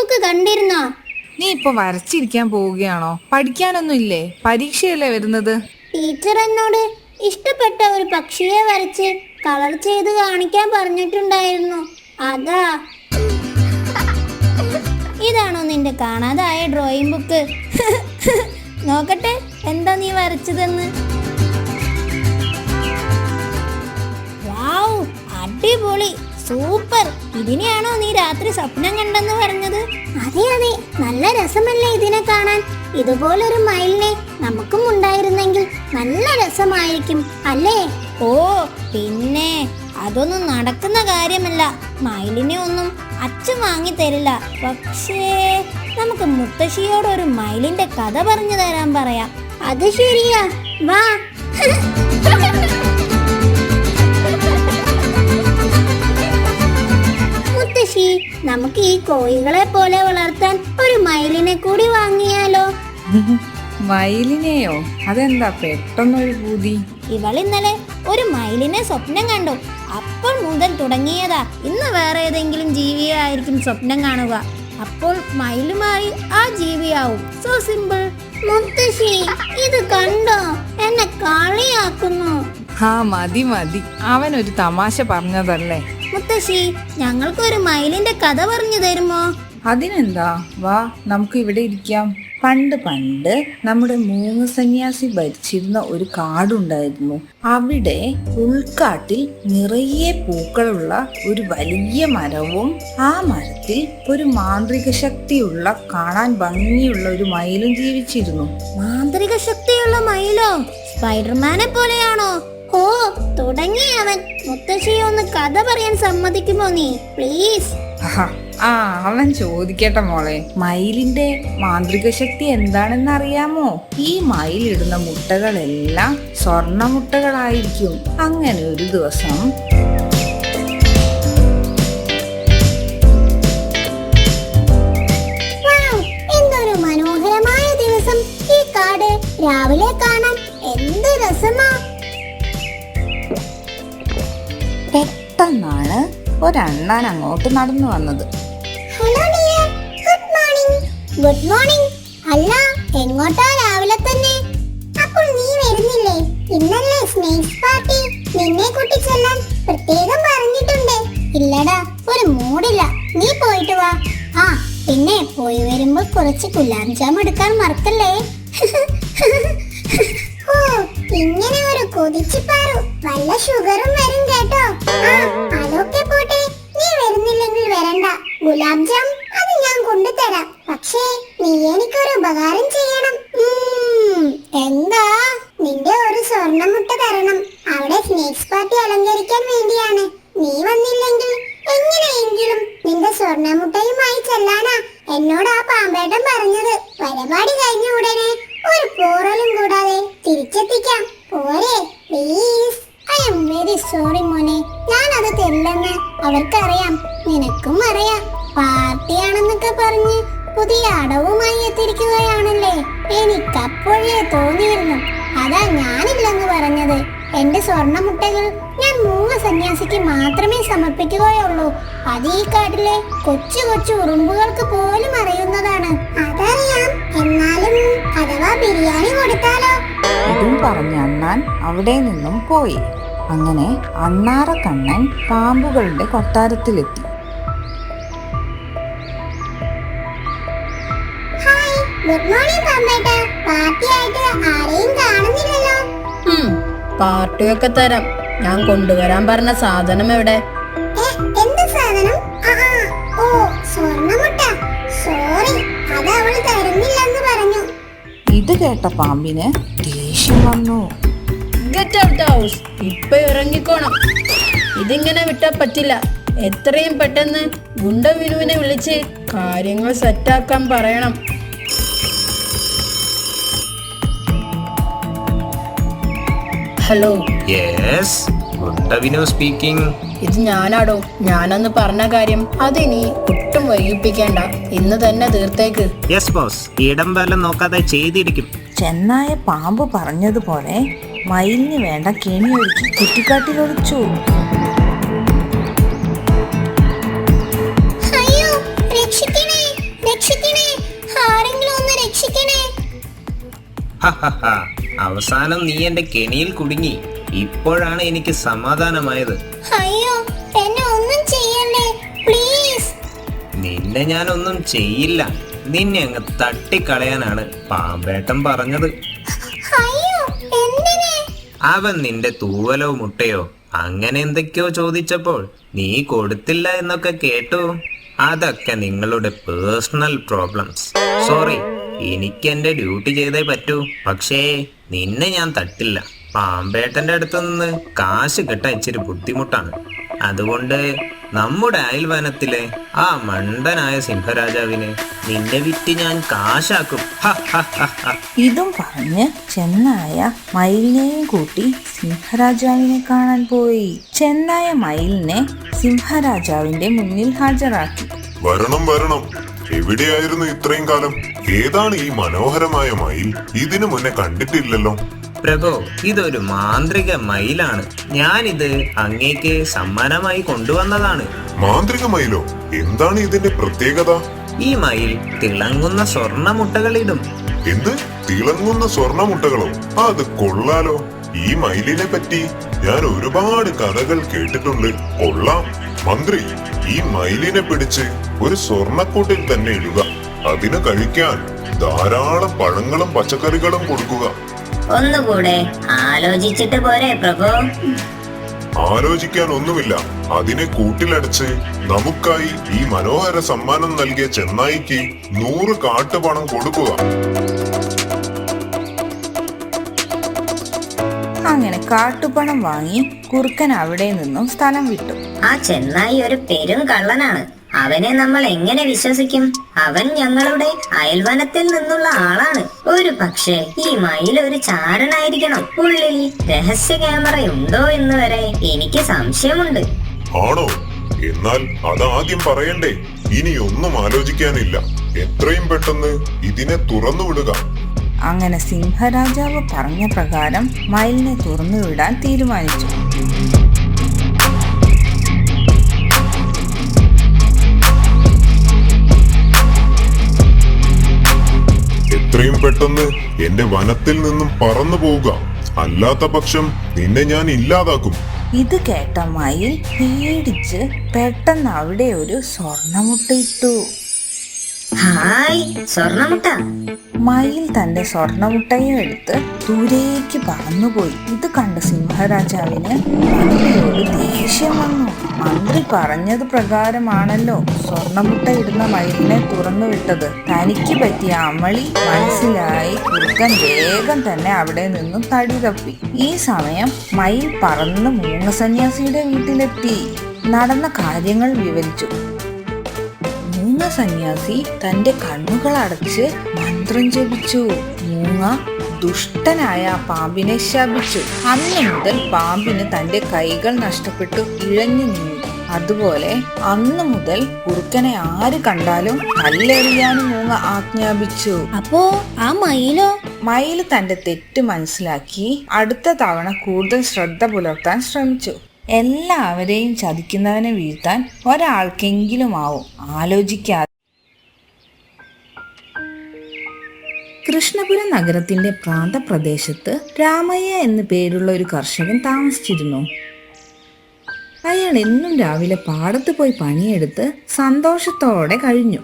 Book കണ്ടിരുന്നോ? നീ ഇപ്പൊ വരച്ചിരിക്കാൻ പോവുകയാണോ? പഠിക്കാനൊന്നും ഇല്ലേ? പരീക്ഷയല്ലേ വരുന്നത്. ടീച്ചർ എന്നോട് ഇഷ്ടപ്പെട്ട ഒരു പക്ഷിയെ വരച്ച് കളർ ചെയ്ത് കാണിക്കാൻ പറഞ്ഞിട്ടുണ്ടായിരുന്നു. അതാ. ഇതാണോ നിന്റെ കാണാതായ ഡ്രോയിങ് ബുക്ക്? നോക്കട്ടെ എന്താ നീ വരച്ചതെന്ന്. വാവ്, അടിപൊളി, സൂപ്പർ. ഇതിനെയാണോ നീ രാത്രി സ്വപ്നം കണ്ടെന്ന് പറഞ്ഞത്? അതെ അതെ, നല്ല രസമല്ലേ ഇതിനെ കാണാൻ. ഇതുപോലൊരു മയിലിനെ നമുക്കും ഉണ്ടായിരുന്നെങ്കിൽ നല്ല രസമായിരിക്കും അല്ലേ? ഓ പിന്നെ അതൊന്നും നടക്കുന്ന കാര്യമല്ല. മയിലിനെ ഒന്നും അച്ഛൻ വാങ്ങി തരില്ല. പക്ഷേ നമുക്ക് മുത്തശ്ശിയോട് ഒരു മയിലിന്റെ കഥ പറഞ്ഞു തരാൻ പറയാം. അത് ശരിയാ, വാ. മുത്തശ്ശി, നമുക്ക് ഈ കോഴികളെ പോലെ വളർത്താൻ ഒരു മയിലിനെ കൂടി വാങ്ങിയാലോ? മയിലിനെയോ? അതെന്താ പെട്ടെന്നൊരു പൂതി? ഇവൾ ഇന്നലെ ഒരു മയിലിനെ സ്വപ്നം കണ്ടു. അപ്പോൾ മുതൽ തുടങ്ങിയതാ. ഇന്ന് വേറെ ഏതെങ്കിലും ജീവിയെ ആയിരിക്കും സ്വപ്നം കാണുക. അപ്പോൾ മയിലുമായി ആ ജീവിയാവും. So simple. മുത്തശ്ശി, ഇത് കണ്ടോ? എന്നെ കളിയാക്കുന്നു. മതി മതി, അവനൊരു തമാശ പറഞ്ഞതല്ലേ. മുത്തശ്ശി, ഞങ്ങൾക്കൊരു മയിലിന്റെ കഥ പറഞ്ഞു തരുമോ? അതിനെന്താ, വാ നമുക്ക് ഇവിടെ ഇരിക്കാം. പണ്ട് പണ്ട് നമ്മുടെ മൂന്ന് സന്യാസി ഭരിച്ചിരുന്ന ഒരു കാടുണ്ടായിരുന്നു. അവിടെ ഉൾക്കാട്ടിൽ നിറയെ പൂക്കളുള്ള ഒരു വലിയ മരവും ആ മരത്തിൽ ഒരു മാന്ത്രിക ശക്തിയുള്ള കാണാൻ ഭംഗിയുള്ള ഒരു മയിലും ജീവിച്ചിരുന്നു. മാന്ത്രിക ശക്തിയുള്ള മയിലോ? സ്പൈഡർമാനെ പോലെയാണോ? ഓ, തുടങ്ങി അവൻ. മുത്തശ്ശിയെ ഒന്ന് കഥ പറയാൻ സമ്മതിക്കുമോ നീ, പ്ലീസ്? അവൻ ചോദിക്കട്ടെ മോളെ. മയിലിന്റെ മാന്ത്രിക ശക്തി എന്താണെന്ന് അറിയാമോ? ഈ മയിലിടുന്ന മുട്ടകളെല്ലാം സ്വർണ്ണ മുട്ടകളായിരിക്കും. അങ്ങനെ ഒരു ദിവസം എന്തൊരു മനോഹരമായ ദിവസം. ഈ കാട് രാവിലെ കാണാൻ എന്ത് രസമാ. പെട്ടെന്നാണ് ഒരണ്ണാൻ അങ്ങോട്ട് നടന്നു വന്നത്. Hello dear, good morning. Good morning. അല്ല, എങ്ങോട്ടാ രാവിലെ തന്നെ? അപ്പോൾ നീ വരുന്നില്ലേ? ഇന്നല്ലേ സ്നേക്സ് പാർട്ടി. നിന്നെ കൂട്ടി ചെല്ലാൻ പ്രത്യേകം പറഞ്ഞിട്ടുണ്ട്. ഇല്ലടാ, ഒരു മൂടില്ല. നീ പോയിട്ട് വാ. പിന്നെ പോയി വരുമ്പോൾ കുറച്ച് ഗുലാബ് ജാം എടുക്കാൻ മറക്കല്ലേ. ഓ, ഇങ്ങനെ ഒരു കൊതിച്ചിപ്പാറു. വല്ല ഷുഗറും വരും കേട്ടോ. അതൊക്കെ പോട്ടെ, നീ വരുന്നില്ലെങ്കിൽ വരണ്ട. ഗുലാബ് ജാം അത് ഞാൻ കൊണ്ടുതരാം. പക്ഷേ നീ എനിക്കൊരു ഉപകാരം ചെയ്യണം. എന്താ? നിന്റെ ഒരു സ്വർണ്ണമുട്ട തരണം. അവിടെ സ്നേക്സ് പാർട്ടി അലങ്കരിക്കാൻ വേണ്ടിയാണ്. നീ വന്നില്ലെങ്കിൽ എങ്ങനെയെങ്കിലും നിന്റെ സ്വർണ്ണമുട്ടയുമായി ചെല്ലാനാ എന്നോട് ആ പാമ്പേട്ടൻ പറഞ്ഞത്. പരിപാടി കഴിഞ്ഞ ഉടനെ ഒരു പോറലും കൂടാതെ തിരിച്ചെത്തിക്കാം. പോരെ please? I am very sorry മോനെ. ഞാനത് തരില്ലെന്ന് അവർക്കറിയാം, നിനക്കും അറിയാം. പാർട്ടിയാണെന്നൊക്കെ പറഞ്ഞ് പുതിയ അടവുമായി എത്തിയിരിക്കുകയാണല്ലേ. എനിക്കപ്പോഴേ തോന്നിയിരുന്നു. അതാ ഞാനില്ലെന്ന് പറഞ്ഞത്. എന്റെ സ്വർണ്ണമുട്ടകൾ ഞാൻ മൂന്ന് സന്യാസിക്ക് മാത്രമേ സമർപ്പിക്കുകയുള്ളൂ. അത് ഈ കാട്ടിലെ കൊച്ചു കൊച്ചു ഉറുമ്പുകൾക്ക് പോലും അറിയുന്നതാണ്. അതറിയാം. എന്നാലും അഥവാ ബിരിയാണി കൊടുത്താലോ? ഇതും പറഞ്ഞ അണ്ണാൻ അവിടെ നിന്നും പോയി. അങ്ങനെ അണ്ണാറക്കണ്ണൻ പാമ്പുകളുടെ കൊട്ടാരത്തിലെത്തി. ഹായ്, ഗുഡ് മോർണിംഗ് പാമ്പേട്ട. പാർട്ടിയായിട്ട് ആരെയും കാണുന്നില്ലല്ലോ. പാർട്ടിയൊക്കെ തരാം. ഞാൻ കൊണ്ടുവരാൻ പറഞ്ഞ സാധനം എവിടെ? എന്ത് സാധനം? ഓ, സ്വർണ്ണമുട്ട. സോറി, അത് അവൾ തരുന്നില്ലെന്ന് പറഞ്ഞു. ഇത് കേട്ട പാമ്പിന് ദേഷ്യം വന്നു. Get out house. ഇപ്പൊ ഇറങ്ങിക്കോണം. ഇതിങ്ങനെ വിട്ടാ പറ്റില്ല. എത്രയും പെട്ടെന്ന് ഗുണ്ട വിനുവിനെ വിളിച്ച് കാര്യങ്ങൾ സെറ്റാക്കാൻ പറയണം. ഹലോ. യെസ്, ഗുണ്ട വിനു സ്പീക്കിംഗ്. ഇത് ഞാനാടോ. ഞാനന്ന് പറഞ്ഞ കാര്യം അതിനി ഒട്ടും വൈകിപ്പിക്കേണ്ട. ഇന്ന് തന്നെ തീർത്തേക്ക്. യെസ് ബോസ്, ഇടം വല്ലം നോക്കാതെ ചെയ്തിരിക്കും. ചെന്നായ പാമ്പ് പറഞ്ഞതുപോലെ മയിലിന് വേണ്ട കെണിയൊഴുക്കി കുറ്റിക്കാട്ടിലൊളിച്ചു. അയ്യോ, രക്ഷിക്കണേ. ഹഹഹ. അവസാനം നീ എന്റെ കെണിയിൽ കുടുങ്ങി. ഇപ്പോഴാണ് എനിക്ക് സമാധാനമായത്. അയ്യോ, എന്നെ ഒന്നും ചെയ്യണ്ടേ പ്ലീസ്. നിന്നെ ഞാനൊന്നും ചെയ്യില്ല. നിന്നെ അങ്ങ് തട്ടിക്കളയാനാണ് പാമ്പേട്ടൻ പറഞ്ഞത്. അയ്യോ, എന്തിനെ? അവൻ നിന്റെ തൂവലോ മുട്ടയോ അങ്ങനെ എന്തൊക്കെയോ ചോദിച്ചപ്പോൾ നീ കൊടുത്തില്ല എന്നൊക്കെ കേട്ടു. അതൊക്കെ നിങ്ങളുടെ പേഴ്സണൽ പ്രോബ്ലംസ്. സോറി, എനിക്ക് എന്റെ ഡ്യൂട്ടി ചെയ്തേ പറ്റൂ. പക്ഷേ നിന്നെ ഞാൻ തട്ടില്ല. പാമ്പേട്ടന്റെ അടുത്ത് നിന്ന് കാശ് കിട്ടാൻ ഇച്ചിരി ബുദ്ധിമുട്ടാണ്. അതുകൊണ്ട് നമ്മുടെ അയൽവനത്തിലെ ആ മണ്ടനായ സിംഹരാജാവിനെ നിന്നെ വിറ്റ് ഞാൻ കാശാക്കും. ഇതും പറഞ്ഞ് ചെന്നായ മയിലിനെയും കൂട്ടി സിംഹരാജാവിനെ കാണാൻ പോയി. ചെന്നായ മയിലിനെ സിംഹരാജാവിന്റെ മുന്നിൽ ഹാജരാക്കി. വരണം വരണം. എവിടെയായിരുന്നു ഇത്രയും കാലം? ഏതാണ് ഈ മനോഹരമായ മയിൽ? ഇതിനു മുന്നേ കണ്ടിട്ടില്ലല്ലോ. പ്രഭു, ഇതൊരു മാന്ത്രിക മയിലാണ്. ഞാനിത് അങ്ങേക്ക് സമ്മാനമായി കൊണ്ടുവന്നതാണ്. മാന്ത്രിക മയിലോ? എന്താണ് ഇതിന്റെ പ്രത്യേകത? ഈ മയിൽ തിളങ്ങുന്ന സ്വർണ്ണ മുട്ടകളിടും. എന്ത്? തിളങ്ങുന്ന സ്വർണമുട്ടകളോ? അത് കൊള്ളാലോ. ഈ മയിലിനെ പറ്റി ഞാൻ ഒരുപാട് കഥകൾ കേട്ടിട്ടുണ്ട്. കൊള്ളാം. മന്ത്രി, ഈ മയിലിനെ പിടിച്ച് ഒരു സ്വർണക്കൂട്ടിൽ തന്നെ ഇടുക. അതിന് കഴിക്കാൻ ധാരാളം പഴങ്ങളും പച്ചക്കറികളും കൊടുക്കുക. ഒന്നുകൂടെ ആലോചിച്ചിട്ട് പോരെ പ്രഭു? ആലോചിക്കാൻ ഒന്നുമില്ല. അതിനെ കൂട്ടിലടച്ച് നമുക്കായി ഈ മനോഹര സമ്മാനം നൽകിയ ചെന്നായിക്ക് 100 കാട്ടുപണം കൊടുക്കുക. അങ്ങനെ കാട്ടുപണം വാങ്ങി കുറുക്കൻ അവിടെ നിന്നും സ്ഥലം വിട്ടു. ആ ചെന്നായി ഒരു പെരും കള്ളനാണ്. അവനെ നമ്മൾ എങ്ങനെ വിശ്വസിക്കും? അവൻ ഞങ്ങളുടെ അയൽവനത്തിൽ നിന്നുള്ള ആളാണ്. ഒരു പക്ഷേ ഈ മയിൽ ഒരു ചാരനായിരിക്കണം. ഉള്ളിൽ രഹസ്യ ക്യാമറയുണ്ടോ എന്ന് വരെ എനിക്ക് സംശയമുണ്ട്. ആണോ? എന്നാൽ അതാദ്യം പറയണ്ടേ? ഇനി ഒന്നും ആലോചിക്കാനില്ല. എത്രയും പെട്ടെന്ന് ഇതിനെ തുറന്നുവിടുക. അങ്ങനെ സിംഹരാജാവ് പറഞ്ഞ പ്രകാരം മയിലിനെ തുറന്നുവിടാൻ തീരുമാനിച്ചു. എത്രയും പെട്ടെന്ന് എന്റെ വനത്തിൽ നിന്നും പറന്നു പോവുക. അല്ലാത്ത പക്ഷം നിന്നെ ഞാൻ ഇല്ലാതാക്കും. ഇത് കേട്ട മയിൽ പേടിച്ച് പെട്ടെന്ന് അവിടെ ഒരു സ്വർണമുട്ട ഇട്ടു. ഹായ്, സ്വർണമുട്ട. മയിൽ തന്റെ സ്വർണമുട്ടയും എടുത്ത് ദൂരേക്ക് പറന്നുപോയി. ഇത് കണ്ട സിംഹരാജാവിന് മന്ത്രിയോട് ദേഷ്യം വന്നു. മന്ത്രി പറഞ്ഞത് പ്രകാരമാണല്ലോ സ്വർണമുട്ട ഇടുന്ന മയിലിനെ തുറന്നു വിട്ടത്. തനിക്ക് പറ്റിയ അമളി മനസ്സിലായി കുറുക്കൻ വേഗം തന്നെ അവിടെ നിന്നും തടി തപ്പി. ഈ സമയം മയിൽ പറന്ന് മൂങ്ങസന്യാസിയുടെ വീട്ടിലെത്തി. നടന്ന കാര്യങ്ങൾ വിവരിച്ചു. മൂങ്ങ സന്യാസി തന്റെ കണ്ണുകൾ അടച്ച് മന്ത്രം ജപിച്ചു. മൂങ്ങ ദുഷ്ടനായ ആ പാമ്പിനെ ശപിച്ചു. അന്ന് മുതൽ പാമ്പിന് തന്റെ കൈകൾ നഷ്ടപ്പെട്ടു ഇഴഞ്ഞു നീങ്ങി. അതുപോലെ അന്ന് മുതൽ കുറുക്കനെ ആര് കണ്ടാലും കല്ലെറിയാനും മൂങ്ങ ആജ്ഞാപിച്ചു. അപ്പോ ആ മയിലോ? മയിൽ തന്റെ തെറ്റ് മനസ്സിലാക്കി അടുത്ത തവണ കൂടുതൽ ശ്രദ്ധ പുലർത്താൻ ശ്രമിച്ചു. എല്ലാവരെയും ചതിക്കുന്നവനെ വീഴ്ത്താൻ ഒരാൾക്കെങ്കിലും ആവും. ആലോചിക്കാതെ കൃഷ്ണപുരം നഗരത്തിന്റെ പ്രാന്തപ്രദേശത്ത് രാമയ്യ എന്നു പേരുള്ള ഒരു കർഷകൻ താമസിച്ചിരുന്നു. അയാൾ എന്നും രാവിലെ പാടത്ത് പോയി പണിയെടുത്ത് സന്തോഷത്തോടെ കഴിഞ്ഞു.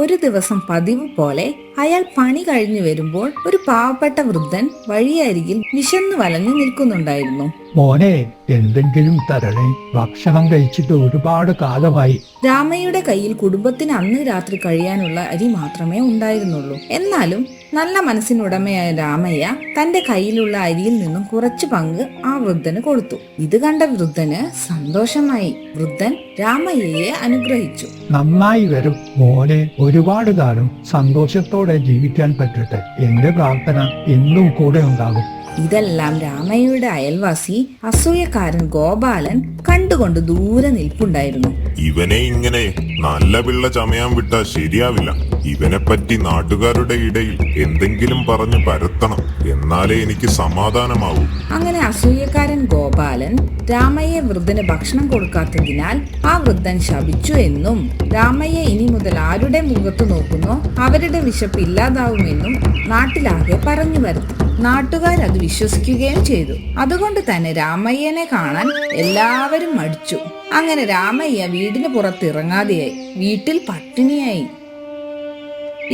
ഒരു ദിവസം പതിവ് പോലെ അയാൾ പണി കഴിഞ്ഞു വരുമ്പോൾ ഒരു പാവപ്പെട്ട വൃദ്ധൻ വഴിയരികിൽ വിശന്നു വലഞ്ഞു നിൽക്കുന്നുണ്ടായിരുന്നു. മോനെ, എന്തെങ്കിലും തരണേ. ഭക്ഷണം കഴിച്ചിട്ട് ഒരുപാട് കാലമായി. രാമയ്യയുടെ കയ്യിൽ കുടുംബത്തിന് അന്ന് രാത്രി കഴിയാനുള്ള അരി മാത്രമേ ഉണ്ടായിരുന്നുള്ളൂ. എന്നാലും നല്ല മനസ്സിനുടമയായ രാമയ്യ തന്റെ കയ്യിലുള്ള അരിയിൽ നിന്നും കുറച്ചു പങ്ക് ആ വൃദ്ധന് കൊടുത്തു. ഇത് കണ്ട വൃദ്ധന് സന്തോഷമായി. വൃദ്ധൻ രാമയ്യയെ അനുഗ്രഹിച്ചു. നന്നായി വരും മോനെ. ഒരുപാട് കാലം സന്തോഷത്തോടെ ജീവിക്കാൻ പറ്റട്ടെ. എന്റെ പ്രാർത്ഥന എന്നും കൂടെ ഉണ്ടാകും. ഇതെല്ലാം രാമയ്യയുടെ അയൽവാസി അസൂയക്കാരൻ ഗോപാലൻ കണ്ടുകൊണ്ട് ദൂരെ നിൽപ്പുണ്ടായിരുന്നു. ഇവനെ ഇങ്ങനെ നല്ല പിള്ള ചമയാൻ വിട്ടാ ശരിയാവില്ല. ഇവനെപ്പറ്റി നാട്ടുകാരുടെ ഇടയിൽ എന്തെങ്കിലും പറഞ്ഞു പരത്തണം, എന്നാലേ എനിക്ക് സമാധാനമാവൂ. അങ്ങനെ അസൂയക്കാരൻ ഗോപാലൻ രാമയ്യ വൃദ്ധന് ഭക്ഷണം കൊടുക്കാത്തതിനാൽ ആ വൃദ്ധൻ ശപിച്ചു എന്നും രാമയ്യ ഇനി മുതൽ ആരുടെ മുഖത്ത് നോക്കുന്നോ അവരുടെ വിശപ്പ് ഇല്ലാതാവുമെന്നും നാട്ടിലാകെ പറഞ്ഞു വരുത്തി. നാട്ടുകാരത് വിശ്വസിക്കുകയും ചെയ്തു. അതുകൊണ്ട് തന്നെ രാമയ്യനെ കാണാൻ എല്ലാവരും മടിച്ചു. അങ്ങനെ രാമയ്യ വീടിന് പുറത്തിറങ്ങാതെയായി. വീട്ടിൽ പട്ടിണിയായി.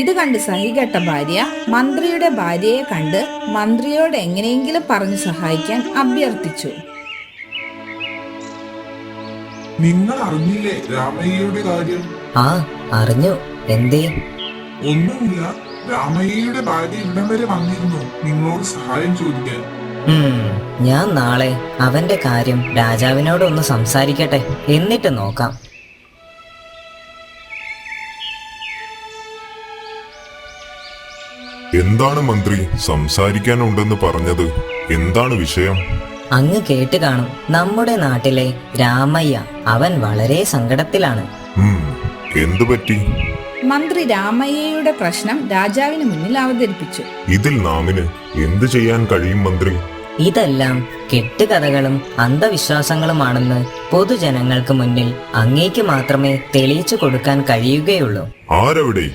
ഇത് കണ്ട് സഹികെട്ട ഭാര്യ മന്ത്രിയുടെ ഭാര്യയെ കണ്ട് മന്ത്രിയോട് എങ്ങനെയെങ്കിലും പറഞ്ഞു സഹായിക്കാൻ അഭ്യർത്ഥിച്ചു. നിങ്ങൾ അറിഞ്ഞില്ലേ രാമയ്യയുടെ കാര്യം? ആ അറിഞ്ഞു. എന്തേ? ഒന്നുമില്ല, രാമയ്യയുടെ ഭാര്യ ഇവിടം വരെ വന്നിരുന്നു നിങ്ങളോട് സഹായം ചോദിക്കാൻ. ഞാൻ നാളെ അവന്റെ കാര്യം രാജാവിനോട് ഒന്ന് സംസാരിക്കട്ടെ, എന്നിട്ട് നോക്കാം. എന്താണ് മന്ത്രി സംസാരിക്കാനുണ്ടെന്ന് പറഞ്ഞത്? എന്താണ് വിഷയം? അങ്ങ് കേട്ട് കാണും. നമ്മുടെ നാട്ടിലെ രാമയ്യ അവൻ വളരെ സങ്കടത്തിലാണ്. എന്തു പറ്റി? മന്ത്രി രാമയ്യയുടെ പ്രശ്നം രാജാവിന് മുന്നിൽ അവതരിപ്പിച്ചു. ഇതിൽ നാമിന് എന്തു ചെയ്യാൻ കഴിയും മന്ത്രി? ഇതെല്ലാം കെട്ടുകഥകളും അന്ധവിശ്വാസങ്ങളുമാണെന്ന് പൊതുജനങ്ങൾക്ക് മുന്നിൽ അങ്ങേക്ക് മാത്രമേ തെളിയിച്ചു കൊടുക്കാൻ കഴിയുകയുള്ളൂ. ആരവിടെ?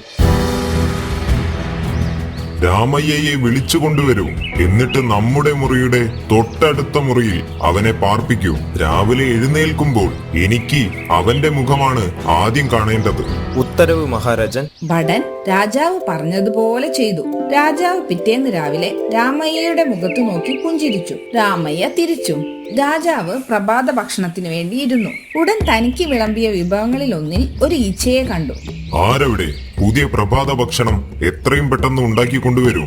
രാമയ്യയെ വിളിച്ചു കൊണ്ടുവരൂ. എന്നിട്ട് നമ്മുടെ മുറിയുടെ തൊട്ടടുത്ത മുറിയിൽ അവനെ പാർപ്പിക്കൂ. രാവിലെ എഴുന്നേൽക്കുമ്പോൾ എനിക്ക് അവന്റെ മുഖമാണ് ആദ്യം കാണേണ്ടത്. ഉത്തരവ് മഹാരാജൻ. ഭടൻ രാജാവ് പറഞ്ഞതുപോലെ ചെയ്തു. രാജാവ് പിറ്റേന്ന് രാവിലെ രാമയ്യയുടെ മുഖത്ത് നോക്കി പുഞ്ചിരിച്ചു. രാമയ്യ തിരിച്ചും. രാജാവ് പ്രഭാത ഭക്ഷണത്തിന് വേണ്ടി ഇരുന്നു. ഉടൻ തനിക്ക് വിളമ്പിയ വിഭവങ്ങളിൽ ഒന്നിൽ ഒരു ഈച്ചയെ കണ്ടു. ആരവിടെ? പുതിയ പ്രഭാത ഭക്ഷണം എത്രയും പെട്ടെന്ന് ഉണ്ടാക്കി കൊണ്ടുവരൂ.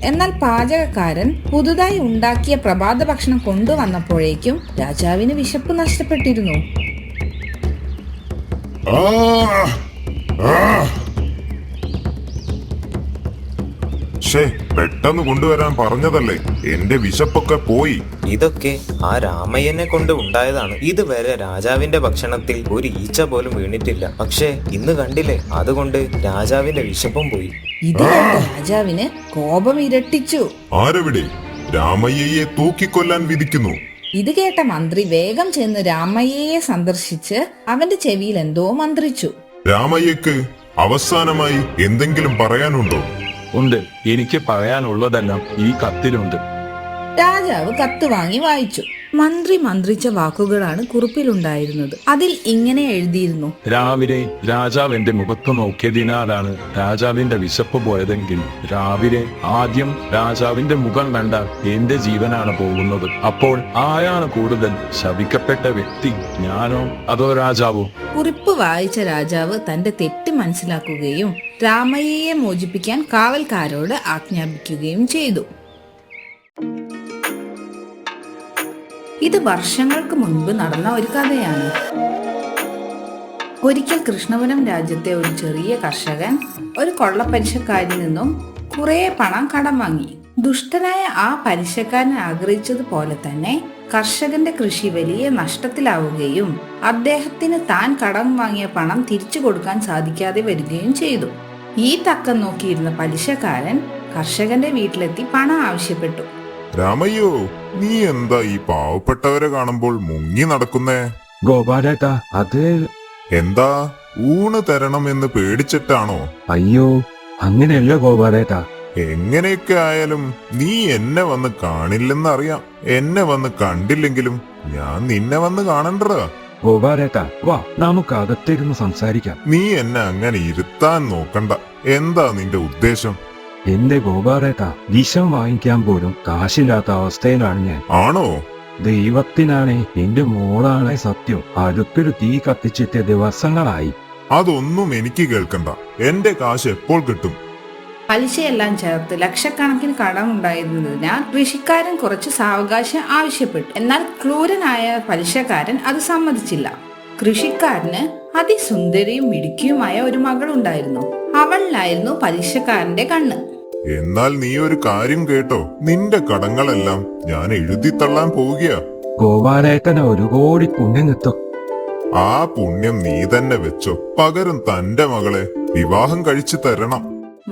എന്നാൽ പാചകക്കാരൻ പുതുതായി ഉണ്ടാക്കിയ പ്രഭാത ഭക്ഷണം കൊണ്ടുവന്നപ്പോഴേക്കും രാജാവിന് വിശപ്പ് നഷ്ടപ്പെട്ടിരുന്നു. പെട്ടെന്ന് കൊണ്ടുവരാൻ പറഞ്ഞതല്ലേ, എന്റെ വിശപ്പൊക്കെ പോയി. ഇതൊക്കെ ആ രാമയ്യനെ കൊണ്ട് ഉണ്ടായതാണ്. ഇതുവരെ രാജാവിന്റെ ഭക്ഷണത്തിൽ ഒരു ഈച്ച പോലും വീണിട്ടില്ല. പക്ഷേ ഇന്ന് കണ്ടില്ലേ, അതുകൊണ്ട് രാജാവിന്റെ വിശപ്പും പോയി. ഇത് കേട്ട രാജാവിന് കോപം ഇരട്ടിച്ചു. ആരവിടെ? രാമയ്യയെ തൂക്കിക്കൊല്ലാൻ വിധിക്കുന്നു. ഇത് കേട്ട മന്ത്രി വേഗം ചെന്ന് രാമയ്യയെ സന്ദർശിച്ച് അവന്റെ ചെവിയിൽ എന്തോ മന്ത്രിച്ചു. രാമയ്യക്ക് അവസാനമായി എന്തെങ്കിലും പറയാനുണ്ടോ? ഉണ്ട്. എനിക്ക് പറയാനുള്ളതെല്ലാം ഈ കത്തിലുണ്ട്. രാജാവ് കത്ത് വാങ്ങി വായിച്ചു. മന്ത്രി മന്ത്രിച്ച വാക്കുകളാണ് കുറിപ്പിലുണ്ടായിരുന്നത്. അതിൽ ഇങ്ങനെ എഴുതിയിരുന്നു: രാവിലെ രാജാവ് എന്റെ മുഖത്ത് നോക്കിയതിനാലാണ് രാജാവിന്റെ വിശപ്പ് പോയതെങ്കിൽ രാവിലെ ആദ്യം രാജാവിന്റെ മുഖം കണ്ട എന്റെ ജീവനാണ് പോകുന്നത്. അപ്പോൾ ആരാണ് കൂടുതൽ ശപിക്കപ്പെട്ട വ്യക്തി, ഞാനോ അതോ രാജാവോ? കുറിപ്പ് വായിച്ച രാജാവ് തന്റെ തെറ്റ് മനസ്സിലാക്കുകയും രാമയ്യയെ മോചിപ്പിക്കാൻ കാവൽക്കാരോട് ആജ്ഞാപിക്കുകയും ചെയ്തു. ഇത് വർഷങ്ങൾക്ക് മുൻപ് നടന്ന ഒരു കഥയാണ്. ഒരിക്കൽ കൃഷ്ണപുരം രാജ്യത്തെ ഒരു ചെറിയ കർഷകൻ ഒരു കൊള്ളപ്പലിശക്കാരിൽ നിന്നും കുറെ പണം കടം വാങ്ങി. ദുഷ്ടനായ ആ പലിശക്കാരൻ ആഗ്രഹിച്ചതുപോലെ തന്നെ കർഷകന്റെ കൃഷി വലിയ നഷ്ടത്തിലാവുകയും അദ്ദേഹത്തിന് താൻ കടം വാങ്ങിയ പണം തിരിച്ചു കൊടുക്കാൻ സാധിക്കാതെ വരികയും ചെയ്തു. ഈ തക്കം നോക്കിയിരുന്ന പലിശക്കാരൻ കർഷകന്റെ വീട്ടിലെത്തി പണം ആവശ്യപ്പെട്ടു. രാമയ്യോ, നീ എന്താ ഈ പാവപ്പെട്ടവരെ കാണുമ്പോൾ മുങ്ങി നടക്കുന്നേ? ഗോപാലേട്ടാ, അത് എന്താ ഊണ് തരണമെന്ന് പേടിച്ചിട്ടാണോ? അയ്യോ, അങ്ങനെയല്ല ഗോപാലേട്ടാ. എങ്ങനെയൊക്കെ ആയാലും നീ എന്നെ വന്ന് കാണില്ലെന്നറിയാം. എന്നെ വന്ന് കണ്ടില്ലെങ്കിലും ഞാൻ നിന്നെ വന്ന് കാണണ്ടടാ. ഗോപാലേട്ടാ, വാ നമുക്ക് അകത്തിരുന്ന് സംസാരിക്കാം. നീ എന്നെ അങ്ങനെ ഇരുത്താൻ നോക്കണ്ട. എന്താ നിന്റെ ഉദ്ദേശം? എന്റെ ഗോപാലേട്ടാ, വിഷം വാങ്ങിക്കാൻ പോലും കാശില്ലാത്ത അവസ്ഥയിലാണ് ഞാൻ. ആണോ? ദൈവത്തിനാണേ എന്റെ മോളാണേ സത്യം. അടുപ്പിൽ തീ കത്തിച്ചിട്ട് ദിവസങ്ങളായി. അതൊന്നും എനിക്ക് കേൾക്കണ്ട. എന്റെ കാശ് എപ്പോൾ കിട്ടും? പലിശയെല്ലാം ചേർത്ത് ലക്ഷക്കണക്കിന് കടമുണ്ടായിരുന്നതിനാൽ കൃഷിക്കാരൻ കുറച്ച് സാവകാശം ആവശ്യപ്പെട്ടു. എന്നാൽ ക്രൂരനായ പലിശക്കാരൻ അത് സമ്മതിച്ചില്ല. കൃഷിക്കാരന് അതിസുന്ദരിയും മിടുക്കിയുമായ ഒരു മകളുണ്ടായിരുന്നു. അവളിലായിരുന്നു പലിശക്കാരന്റെ കണ്ണ്. എന്നാൽ നീ ഒരു കാര്യം കേട്ടോ, നിന്റെ കടങ്ങളെല്ലാം ഞാൻ എഴുതി തള്ളാൻ പോവുകയാ. ഗോപാലേട്ടന് 1 കോടി പുണ്യം കിട്ടും. ആ പുണ്യം നീ തന്നെ വെച്ചോ. പകരം തന്റെ മകളെ വിവാഹം കഴിച്ചു തരണം.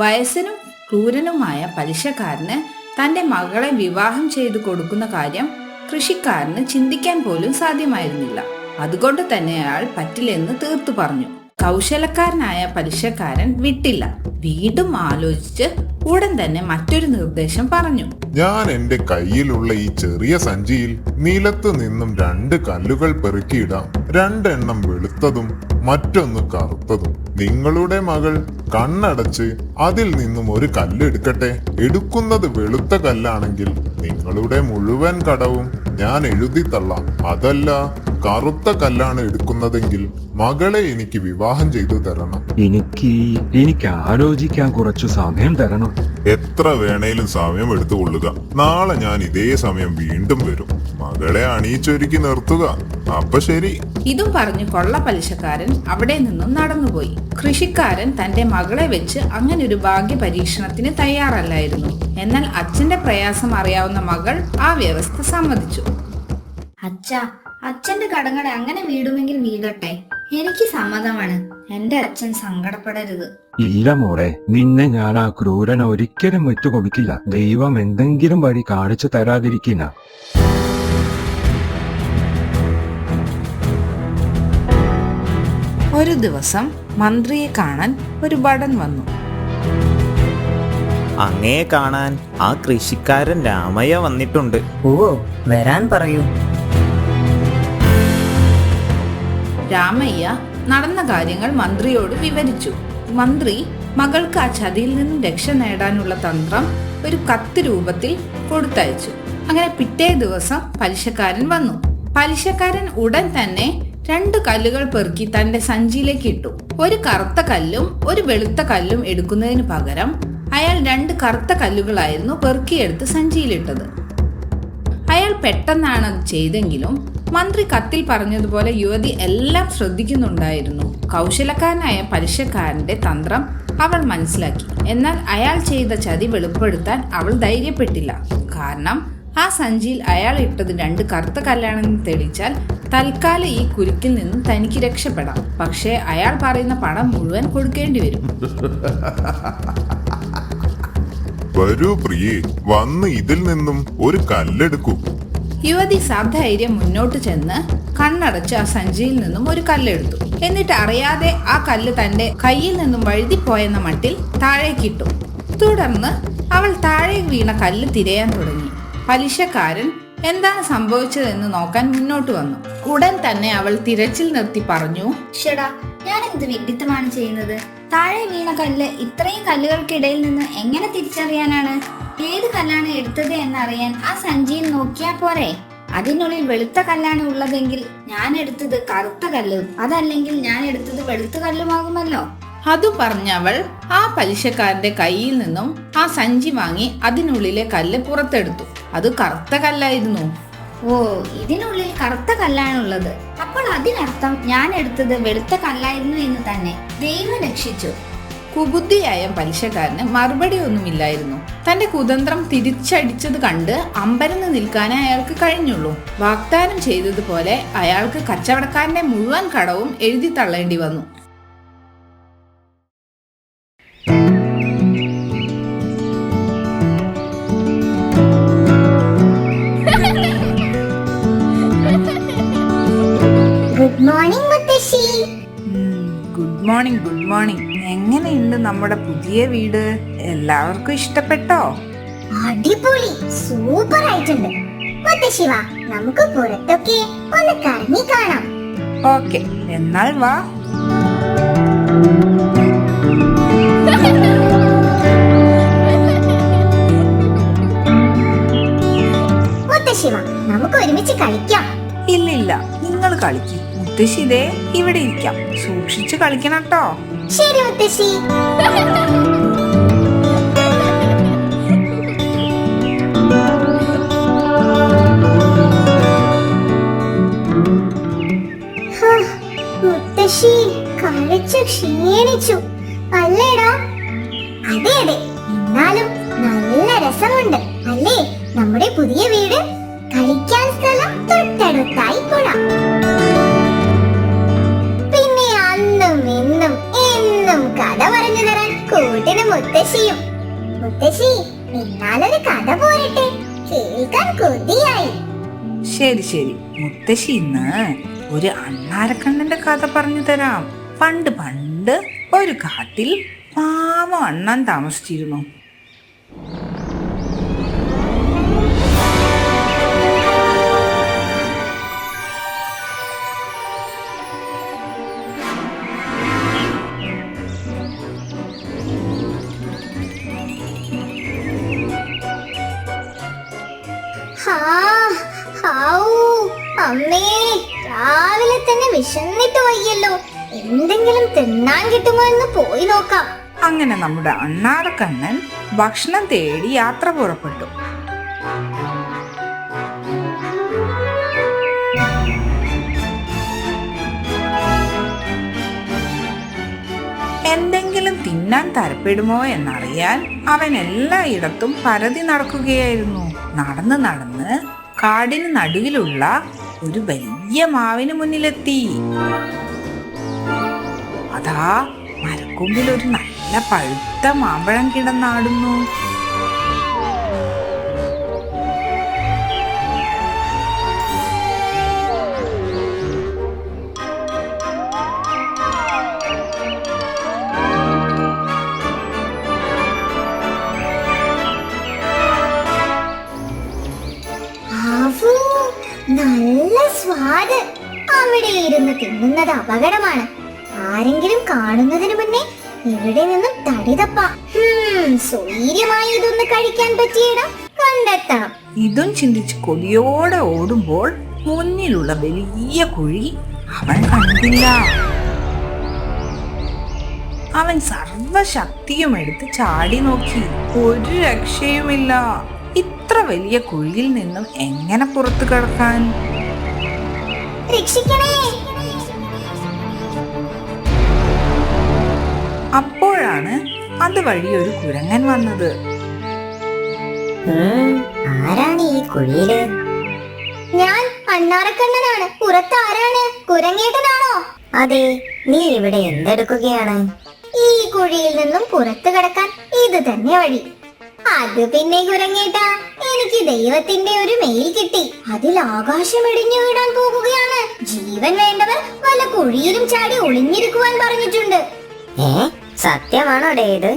വയസ്സനും ക്രൂരനുമായ പലിശക്കാരന് തന്റെ മകളെ വിവാഹം ചെയ്തു കൊടുക്കുന്ന കാര്യം കൃഷിക്കാരന് ചിന്തിക്കാൻ പോലും സാധ്യമായിരുന്നില്ല. അതുകൊണ്ട് തന്നെ അയാൾ പറ്റില്ലെന്ന് തീർത്തു പറഞ്ഞു. കൗശലക്കാരനായ പലിശക്കാരൻ വിട്ടില്ല. വീണ്ടും ആലോചിച്ച് ഉടൻ തന്നെ മറ്റൊരു നിർദ്ദേശം പറഞ്ഞു. ഞാൻ എന്റെ കയ്യിലുള്ള ഈ ചെറിയ സഞ്ചിയിൽ നിലത്ത് നിന്നും 2 കല്ലുകൾ പെറുക്കിയിടാം. 2 എണ്ണം വെളുത്തതും മറ്റൊന്ന് കറുത്തതും. നിങ്ങളുടെ മകൾ കണ്ണടച്ച് അതിൽ നിന്നും ഒരു കല്ലെടുക്കട്ടെ. എടുക്കുന്നത് വെളുത്ത കല്ലാണെങ്കിൽ നിങ്ങളുടെ മുഴുവൻ കടവും ഞാൻ എഴുതി തള്ളാം. അതല്ല, കറുത്ത കല്ലാണ് എടുക്കുന്നതെങ്കിൽ മകളെ എനിക്ക് വിവാഹം ചെയ്തു തരണം. എനിക്ക് ആലോചിക്കാൻ കുറച്ചു സമയം തരണം. എത്ര വേണേലും സമയം എടുത്തുകൊള്ളുക. നാളെ ഞാൻ ഇതേ സമയം വീണ്ടും വരും. മകളെ അണിയിച്ചൊരുക്കി നിർത്തുക. അപ്പൊ ശരി. ഇതും പറഞ്ഞ് കൊള്ള പലിശക്കാരൻ അവിടെ നിന്നും നടന്നുപോയി. കൃഷിക്കാരൻ തന്റെ മകളെ വെച്ച് അങ്ങനെ ഒരു ഭാഗ്യ പരീക്ഷണത്തിന് തയ്യാറല്ലായിരുന്നു. എന്നാൽ അച്ഛന്റെ പ്രയാസം അറിയാവുന്ന മകൾ ആ വ്യവസ്ഥ സമ്മതിച്ചു. അച്ഛന്റെ കടങ്ങളെ അങ്ങനെ വീടുമെങ്കിൽ വീടട്ടെ. എനിക്ക് സമ്മതമാണ്. എന്റെ അച്ഛൻ സങ്കടപ്പെടരുത്. ഇല്ല മോളെ, നിന്നെ ഞാൻ ആ ക്രൂരനെ ഒരിക്കലും വിട്ടുകൊടുക്കില്ല. ദൈവം എന്തെങ്കിലും വഴി കാണിച്ചു തരാതിരിക്കില്ല. ഒരു ദിവസം മന്ത്രിയെ കാണാൻ ഒരു ഭടൻ വന്നു. അങ്ങയെ കാണാൻ ആ കൃഷിക്കാരൻ രാമയ്യ വന്നിട്ടുണ്ട്. ഓ, വരാൻ പറയൂ. രാമയ്യ നടന്ന കാര്യങ്ങൾ മന്ത്രിയോട് വിവരിച്ചു. മന്ത്രി മകൾക്ക് ആ ചതിയിൽ നിന്നും രക്ഷ നേടാനുള്ള തന്ത്രം ഒരു കത്ത് രൂപത്തിൽ കൊടുത്തയച്ചു. അങ്ങനെ പിറ്റേ ദിവസം പലിശക്കാരൻ വന്നു. പലിശക്കാരൻ ഉടൻ തന്നെ 2 കല്ലുകൾ പെറുക്കി തന്റെ സഞ്ചിയിലേക്ക് ഇട്ടു. ഒരു കറുത്ത കല്ലും ഒരു വെളുത്ത കല്ലും എടുക്കുന്നതിന് പകരം അയാൾ 2 കറുത്ത കല്ലുകളായിരുന്നു പെറുക്കിയെടുത്ത് സഞ്ചിയിലിട്ടത്. അയാൾ പെട്ടെന്നാണ് അത് ചെയ്തെങ്കിലും മന്ത്രി കത്തിൽ പറഞ്ഞതുപോലെ യുവതി എല്ലാം ശ്രദ്ധിക്കുന്നുണ്ടായിരുന്നു. കൗശലക്കാരനായ പലിശക്കാരന്റെ തന്ത്രം അവൾ മനസ്സിലാക്കി. എന്നാൽ അയാൾ ചെയ്ത ചതി വെളിപ്പെടുത്താൻ അവൾ ധൈര്യപ്പെട്ടില്ല. കാരണം ആ സഞ്ചിയിൽ അയാൾ ഇട്ടത് 2 കറുത്ത കല്ലാണെന്ന് തെളിയിച്ചാൽ തൽക്കാലം ഈ കുരുക്കിൽ നിന്നും തനിക്ക് രക്ഷപ്പെടാം. പക്ഷേ അയാൾ പറയുന്ന പണം മുഴുവൻ കൊടുക്കേണ്ടി വരും. വരൂ പ്രിയേ, വന്ന് ഇതിൽ നിന്നും ഒരു കല്ലെടുക്കൂ. യുവതി സധൈര്യം മുന്നോട്ട് ചെന്ന് കണ്ണടച്ച് ആ സഞ്ചിയിൽ നിന്നും ഒരു കല്ലെടുത്തു. എന്നിട്ട് അറിയാതെ ആ കല്ല് തന്റെ കയ്യിൽ നിന്നും വഴുതിപ്പോയെന്ന മട്ടിൽ താഴേക്കിട്ടു. തുടർന്ന് അവൾ താഴെ വീണ കല്ല് തിരയാൻ തുടങ്ങി. പലിശക്കാരൻ എന്താണ് സംഭവിച്ചതെന്ന് നോക്കാൻ മുന്നോട്ട് വന്നു. ഉടൻ തന്നെ അവൾ തിരച്ചിൽ നിർത്തി പറഞ്ഞു, ഷെടാ, ഞാൻ എന്ത് വിഡിത്തമാണ് ചെയ്യുന്നത്? താഴെ വീണ കല്ല് ഇത്രയും കല്ലുകൾക്കിടയിൽ നിന്ന് എങ്ങനെ തിരിച്ചറിയാനാണ്? ഏത് കല്ലാണ് എടുത്തത് എന്നറിയാൻ ആ സഞ്ചിയിൽ നോക്കിയാ പോരെ? അതിനുള്ളിൽ വെളുത്ത കല്ലാണ് ഉള്ളതെങ്കിൽ ഞാൻ എടുത്തത് കറുത്ത കല്ലും, അതല്ലെങ്കിൽ ഞാൻ എടുത്തത് വെളുത്ത കല്ലുമാകുമല്ലോ. അതു പറഞ്ഞവൾ ആ പലിശക്കാരന്റെ കയ്യിൽ നിന്നും ആ സഞ്ചി വാങ്ങി അതിനുള്ളിലെ കല്ല് പുറത്തെടുത്തു. അത് കറുത്ത കല്ലായിരുന്നു. ഓ, ഇതിനുള്ളിൽ കറുത്ത കല്ലാണുള്ളത്. അപ്പോൾ അതിനർത്ഥം ഞാൻ എടുത്തത് വെളുത്ത കല്ലായിരുന്നു എന്ന് തന്നെ. ദൈവം രക്ഷിച്ചു. കുബുദ്ധിയായ പലിശക്കാരന് മറുപടി ഒന്നുമില്ലായിരുന്നു. തന്റെ കുതന്ത്രം തിരിച്ചടിച്ചത് കണ്ട് അമ്പരന്ന് നിൽക്കാനേ അയാൾക്ക് കഴിഞ്ഞുള്ളൂ. വാഗ്ദാനം ചെയ്തതുപോലെ അയാൾക്ക് കച്ചവടക്കാരന്റെ മുഴുവൻ കടവും എഴുതി തള്ളേണ്ടി വന്നു. ഗുഡ് മോർണിംഗ് മുത്തശ്ശി. Good morning, good morning. എങ്ങനെയുണ്ട് നമ്മുടെ പുതിയ വീട്? എല്ലാവർക്കും ഇഷ്ടപ്പെട്ടോ? അടിപൊളി, സൂപ്പർ ആയിട്ടുണ്ട്. മുത്തശ്ശി വാ, നമുക്ക് പുറത്തൊക്കെ ഒന്ന് കറങ്ങി കാണാം. ഓക്കെ, എന്നാൽ വാ. മുത്തശ്ശി വാ, നമുക്ക് ഒരുമിച്ച് കളിക്കാം. ഇല്ലില്ല, നിങ്ങൾ കളിക്കും. മുത്തശ്ശി ഇതേ ഇവിടെ ഇരിക്കാം. സൂക്ഷിച്ചു കളിക്കണം കേട്ടോ. ശരി മുത്തശ്ശി. മുത്തശ്ശി കളിച്ചു ക്ഷീണിച്ചു അല്ലേടാ? അതെ അതെ, എന്നാലും നല്ല രസമുണ്ട് അല്ലേ നമ്മുടെ പുതിയ വീട്? കളിക്കാൻ സ്ഥലം തൊട്ടടുത്തായി പുഴ. കൂട്ടിന് മുത്തശ്ശിയും. മുത്തശ്ശി, എന്നാലൊരു കഥ പോരട്ടെ, കേൾക്കാൻ കൊതിയായി. ശരി ശരി, മുത്തശ്ശി ഇന്ന് ഒരു അണ്ണാരക്കണ്ണന്റെ കഥ പറഞ്ഞു തരാം. പണ്ട് പണ്ട് ഒരു കാട്ടിൽ പാവം അണ്ണൻ താമസിച്ചിരുന്നു. അമ്മേ, രാവിലെ തന്നെ വിശന്നിട്ട് വയ്യല്ലോ. എന്തെങ്കിലും തിന്നാൻ കിട്ടുമോ എന്ന് പോയി നോക്കാം. അങ്ങനെ നമ്മുടെ അണ്ണാരക്കണ്ണൻ ഭക്ഷണം തേടി യാത്ര പുറപ്പെട്ടു. എന്തെങ്കിലും തിന്നാൻ തരപ്പെടുമോ എന്നറിയാൻ അവൻ എല്ലായിടത്തും പരതി നടക്കുകയായിരുന്നു. നടന്ന് നടന്ന് കാടിന് നടുവിലുള്ള ഒരു വലിയ മാവിന് മുന്നിലെത്തി. അതാ മരക്കൊമ്പിൽ ഒരു നല്ല പഴുത്ത മാമ്പഴം കിടന്നാടുന്നു. നല്ല സ്വാദ്. അവിടെ ഇരുന്ന് തിന്നുന്നത് അപകടമാണ്. ആരെങ്കിലും കാണുന്നതിന് മുന്നേ ഇവിടെ നിന്നും തടി തപ്പാം. സ്വൈര്യമായി ഇതൊന്ന് കഴിക്കാൻ പറ്റിയിടം കണ്ടെത്തണം. ഇതും ചിന്തിച്ച് കൊതിയോടെ ഓടുമ്പോൾ മുന്നിലുള്ള വലിയ കുഴി അവൻ കണ്ടില്ല. അവൻ സർവശക്തിയും എടുത്ത് ചാടി നോക്കി. ഒരു രക്ഷയുമില്ല. ഇത്ര വലിയ കുഴിയിൽ നിന്നും എങ്ങനെ പുറത്തു കടക്കാൻ? രക്ഷിക്കണേ! അപ്പോഴാണ് അതുവഴി ഒരു കുരങ്ങൻ വന്നത്. ആരാണ് ഈ കുഴിയില്? ഞാൻ അണ്ണാരക്കണ്ണനാണ്. പുറത്ത് ആരാണ്? കുരങ്ങേട്ടനാണോ? അതെ, നീ ഇവിടെ എന്തെടുക്കുകയാണ്? ഈ കുഴിയിൽ നിന്നും പുറത്തു കടക്കാൻ ഇത് തന്നെ വഴി. അത് പിന്നെ കുരങ്ങേട്ടാ, എനിക്ക് ദൈവത്തിന്റെ ഒരു മെയിൽ കിട്ടി. അതിൽ ആകാശം ഇടിഞ്ഞു വീടാൻ പോകുകയാണ്. ജീവൻ വേണ്ടവർ വല്ല കുഴിയിലും ചാടി ഒളിഞ്ഞിരിക്കുവാൻ പറഞ്ഞിട്ടുണ്ട്. സത്യമാണോ ഇത്?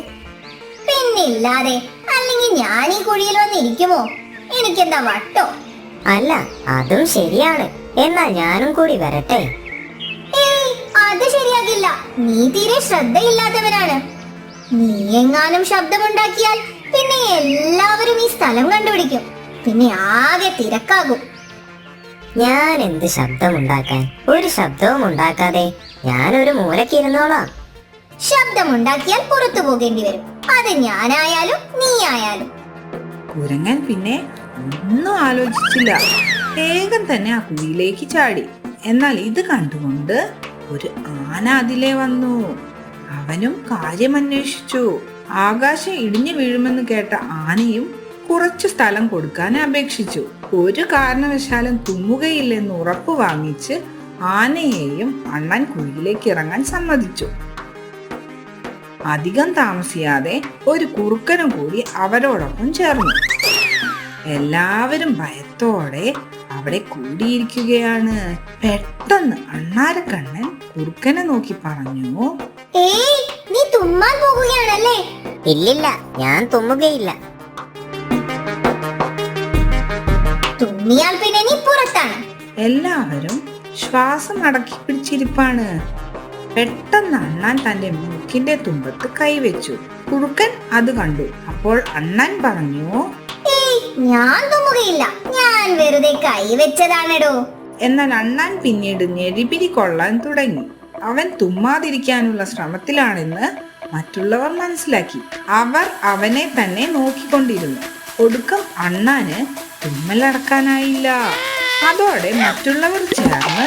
പിന്നില്ലാതെ. അല്ലെങ്കിൽ ഞാൻ ഈ കുഴിയിൽ വന്നിരിക്കുമോ? എനിക്കെന്താ വട്ടോ? അല്ല, അതും ശരിയാണ്. എന്നാൽ ഞാനും കൂടി വരട്ടെ? അത് ശരിയാകില്ല. നീ തീരെ ശ്രദ്ധയില്ലാത്തവനാണ്. നീ എങ്ങാനും ശബ്ദമുണ്ടാക്കിയാൽ പിന്നെ എല്ലാവരും ഈ സ്ഥലം കണ്ടുപിടിക്കും. പിന്നെ ആകെ തിരക്കാകും. ഞാൻ എന്ത് ശബ്ദമുണ്ടാക്കാൻ? ഒരു ശബ്ദവും ഉണ്ടാക്കാതെ ഞാനൊരു മൂലക്കിരുന്നോളാം. ശബ്ദമുണ്ടാക്കിയാൽ പുറത്തു പോകേണ്ടി വരും. അത് ഞാനായാലും നീ ആയാലും. കുരങ്ങൻ പിന്നെ ഒന്നും ആലോചിച്ചില്ല. വേഗം തന്നെ ആ കുഴിയിലേക്ക് ചാടി. എന്നാൽ ഇത് കണ്ടുകൊണ്ട് ഒരു ആന അതിലേ വന്നു. അവനും കാര്യമന്വേഷിച്ചു. ആകാശം ഇടിഞ്ഞു വീഴുമെന്ന് കേട്ട ആനയും കുറച്ചു സ്ഥലം കൊടുക്കാൻ അപേക്ഷിച്ചു. ഒരു കാരണവശാലും തുമ്മുകയില്ലെന്ന് ഉറപ്പ് വാങ്ങിച്ച് ആനയെയും അണ്ണൻ കുഴിയിലേക്ക് ഇറങ്ങാൻ സമ്മതിച്ചു. അധികം താമസിയാതെ ഒരു കുറുക്കനും കൂടി അവരോടൊപ്പം ചേർന്നു. എല്ലാവരും ഭയത്തോടെ അവിടെ കൂടിയിരിക്കുകയാണ്. പെട്ടെന്ന് അണ്ണാരക്കണ്ണൻ കുറുക്കനെ നോക്കി പറഞ്ഞു, നീ തുമ്മാൻ പോകുകയാണല്ലേ? ഇല്ലില്ല, ഞാൻ തുമ്മുകയില്ല. തുമ്മിയാൽ പിന്നെ നീ പുറത്താണ്. എല്ലാവരും ശ്വാസം അടക്കി പിടിച്ചിരിപ്പാണ്. പെട്ടെന്ന് അണ്ണാൻ തന്റെ മൂക്കിന്റെ തുമ്പത്ത് കൈവച്ചു. കുറുക്കൻ അത് കണ്ടു. അപ്പോൾ അണ്ണാൻ പറഞ്ഞു, ഞാൻ തുമ്മുകയില്ല, ഞാൻ വെറുതെ കൈവച്ചതാണെടോ. എന്നാൽ അണ്ണാൻ പിന്നീട് ഞെരിപിരി കൊള്ളാൻ തുടങ്ങി. അവൻ തുമ്മാതിരിക്കാനുള്ള ശ്രമത്തിലാണെന്ന് മറ്റുള്ളവർ മനസ്സിലാക്കി. അവർ അവനെ തന്നെ നോക്കിക്കൊണ്ടിരുന്നു. ഒടുക്കം അണ്ണാന് തുമ്മലടക്കാനായില്ല. അതോടെ മറ്റുള്ളവർ ചേർന്ന്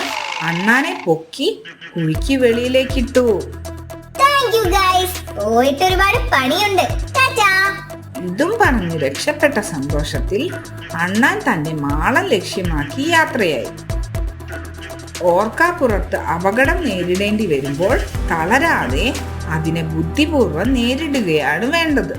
അണ്ണാനെ പൊക്കി കുഴിക്ക് വെളിയിലേക്കിട്ടു. പോയിട്ട് ഒരുപാട് പണിയുണ്ട്. ഇതും പറഞ്ഞു രക്ഷപ്പെട്ട സന്തോഷത്തിൽ അണ്ണാൻ തന്റെ മാളം ലക്ഷ്യമാക്കി യാത്രയായി. ഓർക്കാപ്പുറത്ത് അപകടം നേരിടേണ്ടി വരുമ്പോൾ തളരാതെ അതിനെ ബുദ്ധിപൂർവ്വം നേരിടുകയാണ് വേണ്ടത്.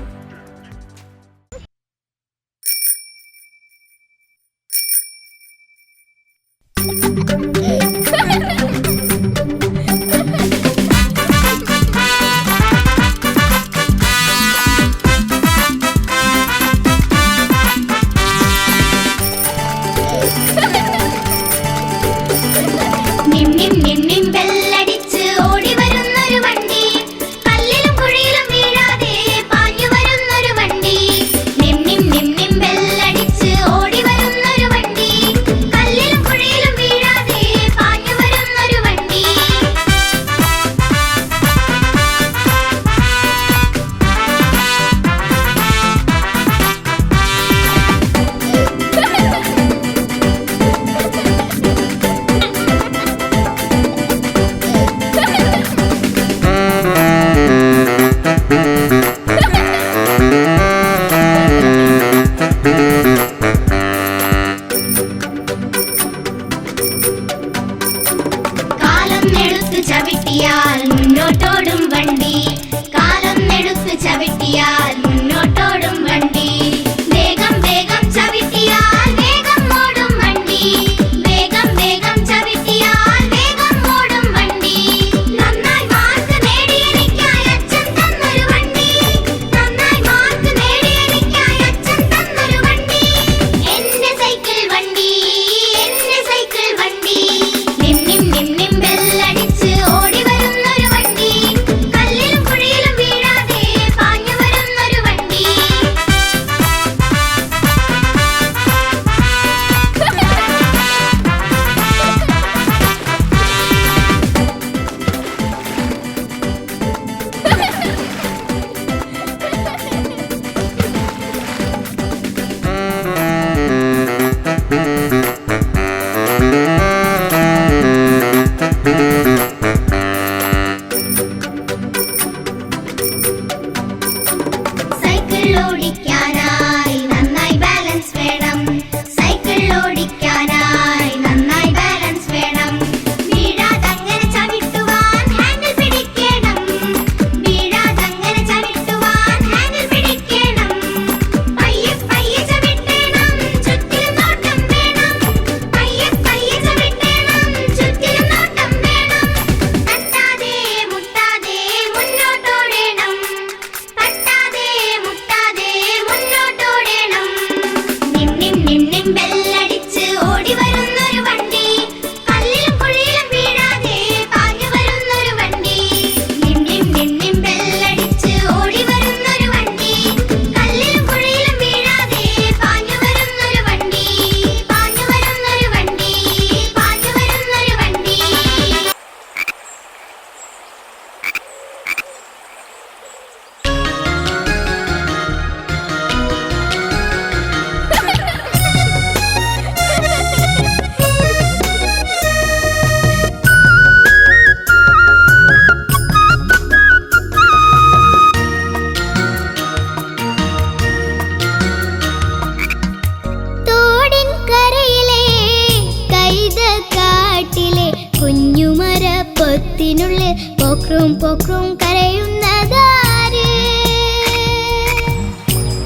പൊത്തിനുള്ളിൽ പോക്രും പോക്രും കരയുന്നതാര്?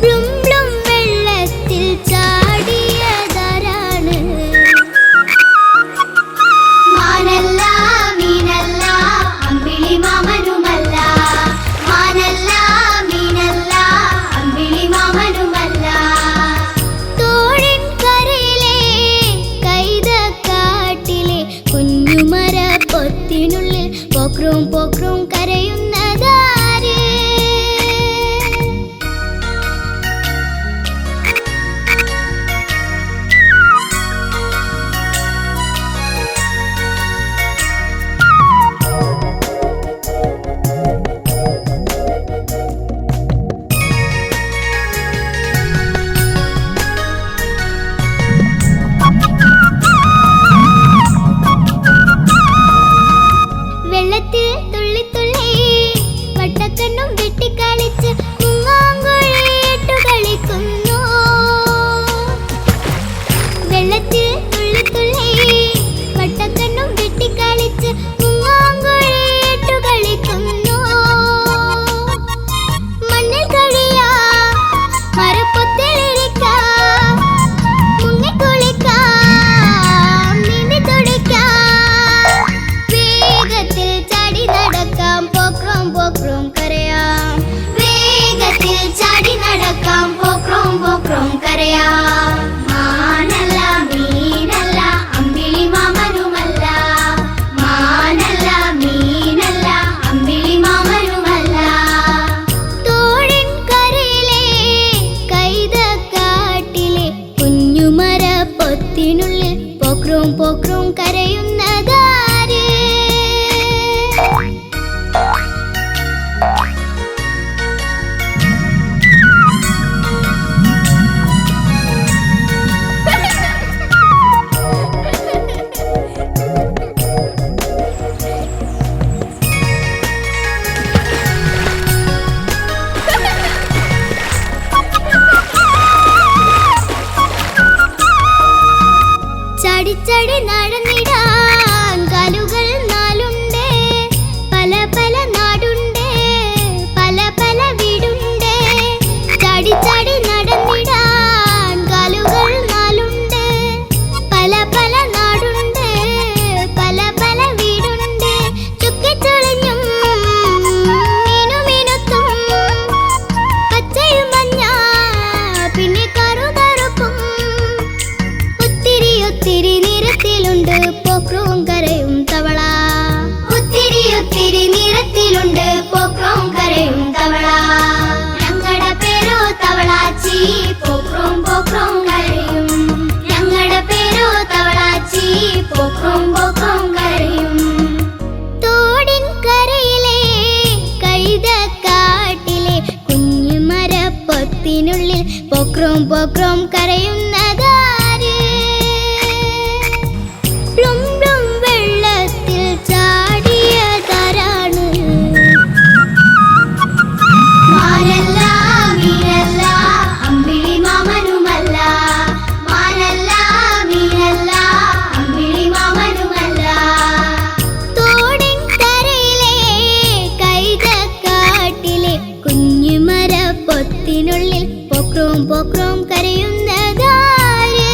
ബ്ലും ബ്ലും വെള്ളത്തിൽ ചാടിയതാരാണ്? മാനല്ല മീനല്ല അമ്പിളി മാമനുമല്ല, മാനല്ല മീനല്ല അമ്പിളി മാമനുമല്ല. തോടിൻ കരയിലെ കൈതക്കാട്ടിലെ കുഞ്ഞുമര പൊത്തിനുള്ളിൽ പോക്രും പോക്രും കരയുന്നതാ പൊക്രോം പൊക്രോം കരയുന്നതാര്? പ്ലും പ്ലും വെള്ളത്തിൽ ചാടിയതാരാണ്? മാനല്ല മീനല്ല അമ്പിളി മാമനുമല്ല, മാനല്ല മീനല്ല അമ്പിളി മാമനുമല്ല. തോടിൻ കരയിലെ കൈതക്കാട്ടിലെ കുഞ്ഞുമരപ്പൊത്തിനുള്ളിൽ പൊക്രോം പൊക്രോം കരയുന്നതാര്?